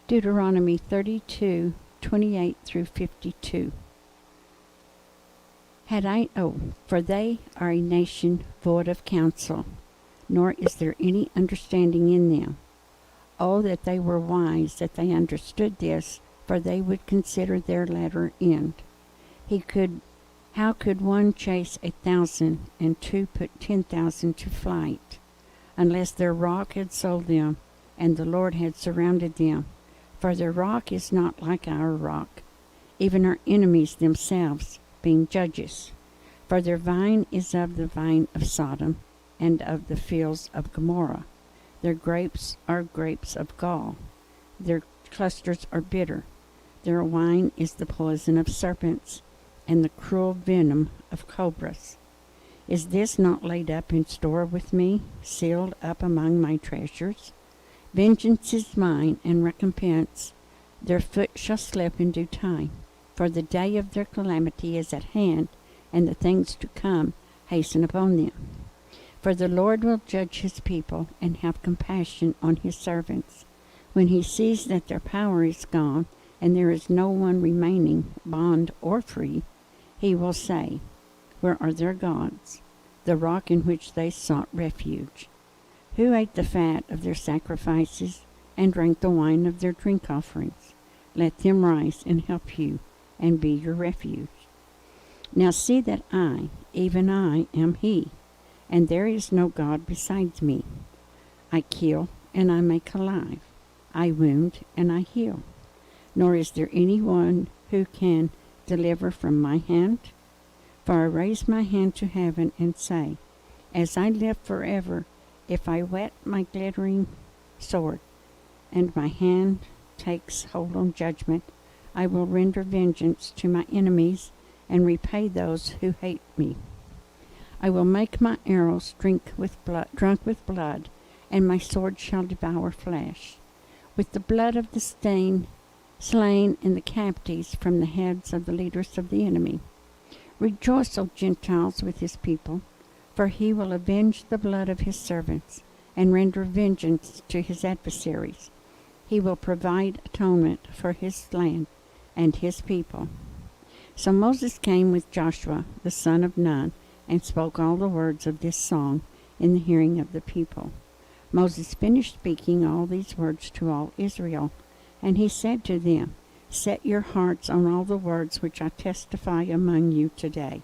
Deuteronomy 32:28 through 52. For they are a nation void of counsel, nor is there any understanding in them. Oh, that they were wise, that they understood this, for they would consider their latter end. How could one chase 1,000, and two put 10,000 to flight, unless their rock had sold them, and the Lord had surrounded them? For their rock is not like our rock, even our enemies themselves, being judges. For their vine is of the vine of Sodom, and of the fields of Gomorrah. Their grapes are grapes of gall. Their clusters are bitter. Their wine is the poison of serpents, and the cruel venom of cobras. Is this not laid up in store with me, sealed up among my treasures? Vengeance is mine, and recompense. Their foot shall slip in due time. For the day of their calamity is at hand, and the things to come hasten upon them. For the Lord will judge his people, and have compassion on his servants. When he sees that their power is gone, and there is no one remaining, bond or free, he will say, Where are their gods, the rock in which they sought refuge? Who ate the fat of their sacrifices, and drank the wine of their drink offerings? Let them rise and help you, and be your refuge. Now see that I, even I, am he, and there is no God besides me. I kill, and I make alive. I wound, and I heal. Nor is there any one who can deliver from my hand. For I raise my hand to heaven and say, As I live forever, if I whet my glittering sword, and my hand takes hold on judgment, I will render vengeance to my enemies, and repay those who hate me. I will make my arrows drunk with blood, and my sword shall devour flesh, with the blood of the slain and the captives from the heads of the leaders of the enemy. Rejoice, O Gentiles, with his people, for he will avenge the blood of his servants, and render vengeance to his adversaries. He will provide atonement for his land and his people. So Moses came with Joshua the son of Nun, and spoke all the words of this song in the hearing of the people. Moses finished speaking all these words to all Israel, and he said to them, Set your hearts on all the words which I testify among you today,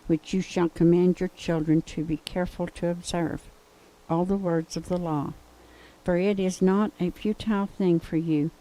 which you shall command your children to be careful to observe, all the words of the law. For it is not a futile thing for you,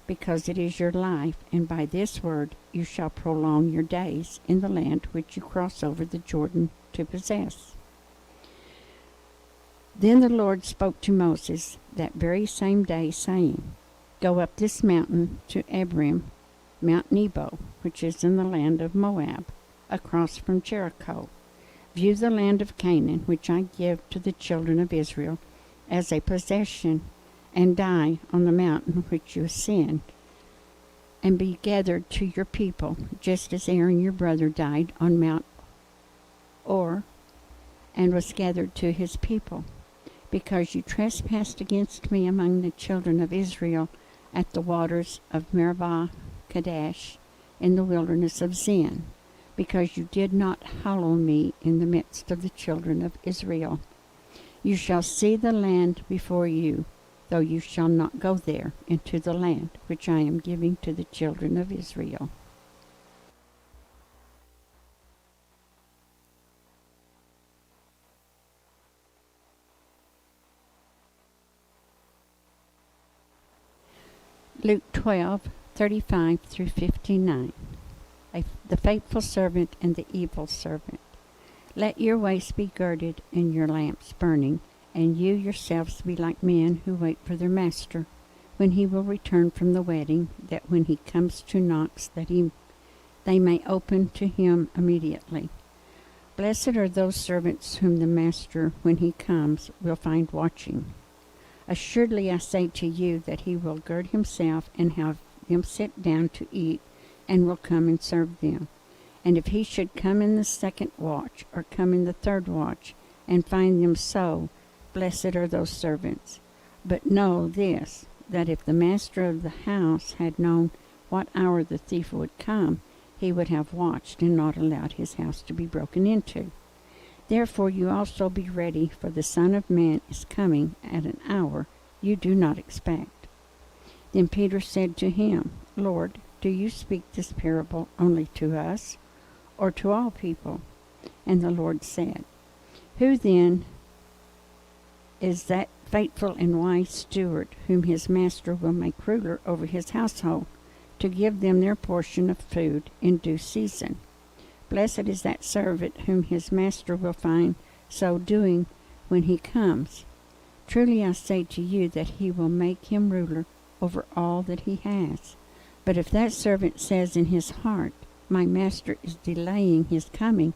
because it is your life, and by this word you shall prolong your days in the land which you cross over the Jordan to possess. Then the Lord spoke to Moses that very same day, saying, Go up this mountain to Abarim, Mount Nebo, which is in the land of Moab, across from Jericho. View the land of Canaan, which I give to the children of Israel as a possession, and die on the mountain which you ascend, and be gathered to your people, just as Aaron your brother died on Mount Or, and was gathered to his people, because you trespassed against me among the children of Israel at the waters of Meribah Kadesh in the wilderness of Zin, because you did not hallow me in the midst of the children of Israel. You shall see the land before you, though you shall not go there into the land which I am giving to the children of Israel. Luke 12:35 through 59. The faithful servant and the evil servant. Let your waist be girded and your lamps burning, and you yourselves be like men who wait for their master, when he will return from the wedding, that when he comes to knocks, they may open to him immediately. Blessed are those servants whom the master, when he comes, will find watching. Assuredly I say to you that he will gird himself and have them sit down to eat, and will come and serve them. And if he should come in the second watch, or come in the third watch, and find them so, blessed are those servants. But know this, that if the master of the house had known what hour the thief would come, he would have watched and not allowed his house to be broken into. Therefore you also be ready, for the Son of Man is coming at an hour you do not expect. Then Peter said to him, Lord, do you speak this parable only to us, or to all people? And the Lord said, Who then is that faithful and wise steward, whom his master will make ruler over his household, to give them their portion of food in due season? Blessed is that servant whom his master will find so doing when he comes. Truly I say to you that he will make him ruler over all that he has. But if that servant says in his heart, My master is delaying his coming,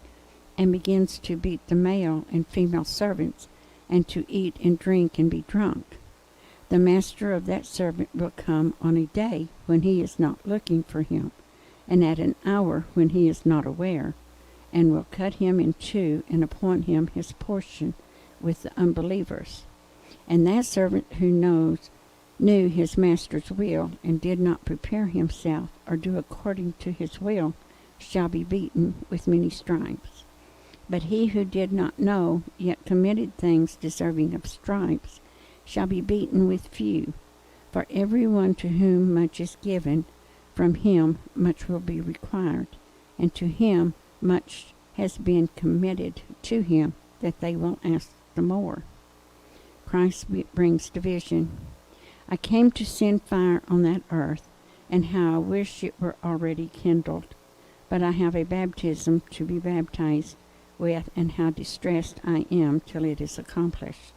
and begins to beat the male and female servants, and to eat and drink and be drunk, the master of that servant will come on a day when he is not looking for him, and at an hour when he is not aware, and will cut him in two and appoint him his portion with the unbelievers. And that servant who knew his master's will, and did not prepare himself or do according to his will, shall be beaten with many stripes. But he who did not know, yet committed things deserving of stripes, shall be beaten with few. For every one to whom much is given, from him much will be required, and to him much has been committed to him that they will ask the more. Christ brings division. I came to send fire on that earth, and how I wish it were already kindled. But I have a baptism to be baptized with, and how distressed I am till it is accomplished.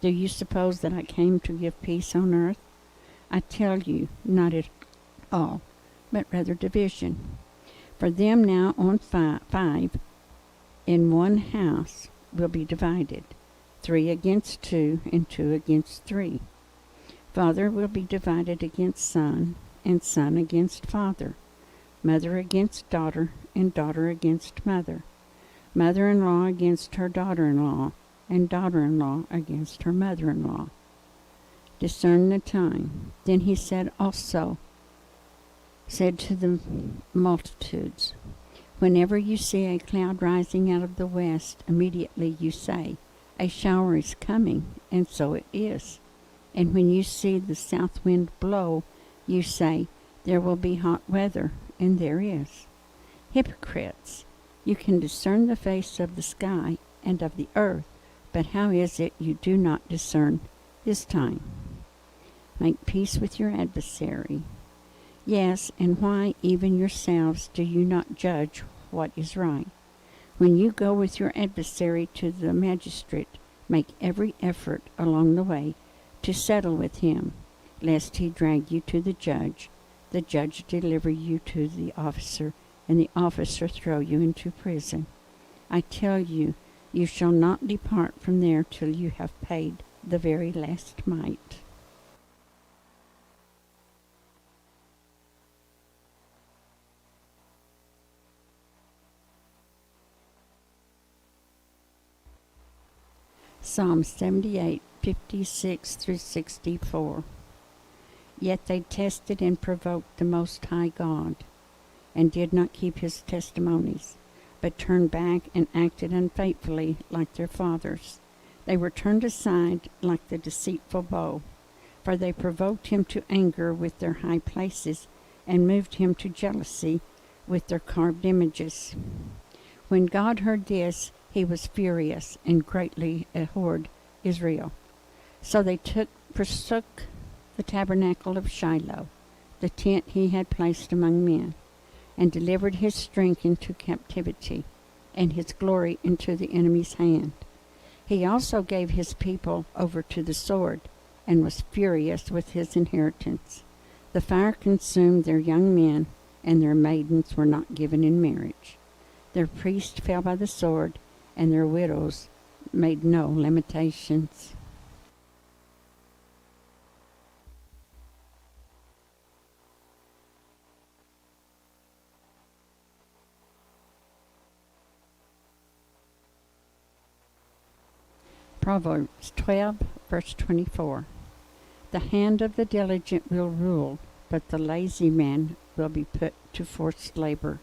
Do you suppose that I came to give peace on earth? I tell you, not at all, but rather division. For them now on five in one house will be divided, 3 against 2, and 2 against 3. Father will be divided against son, and son against father, mother against daughter, and daughter against mother, mother-in-law against her daughter-in-law, and daughter-in-law against her mother-in-law. Discern the time. Then he said to the multitudes, Whenever you see a cloud rising out of the west, immediately you say, A shower is coming, and so it is. And when you see the south wind blow, you say, There will be hot weather, and there is. Hypocrites! You can discern the face of the sky and of the earth, but how is it you do not discern this time? Make peace with your adversary. Yes, and why even yourselves do you not judge what is right? When you go with your adversary to the magistrate, make every effort along the way to settle with him, lest he drag you to the judge deliver you to the officer, and the officer throw you into prison. I tell you, you shall not depart from there till you have paid the very last mite. Psalm 78, 56 through 64. Yet they tested and provoked the Most High God, and did not keep his testimonies, but turned back and acted unfaithfully like their fathers. They were turned aside like the deceitful bow, for they provoked him to anger with their high places, and moved him to jealousy with their carved images. When God heard this, he was furious, and greatly abhorred Israel. So they forsook the tabernacle of Shiloh, the tent he had placed among men, and delivered his strength into captivity, and his glory into the enemy's hand. He also gave his people over to the sword, and was furious with his inheritance. The fire consumed their young men, and their maidens were not given in marriage. Their priests fell by the sword, and their widows made no lamentations. Proverbs 12, verse 24. The hand of the diligent will rule, but the lazy man will be put to forced labor.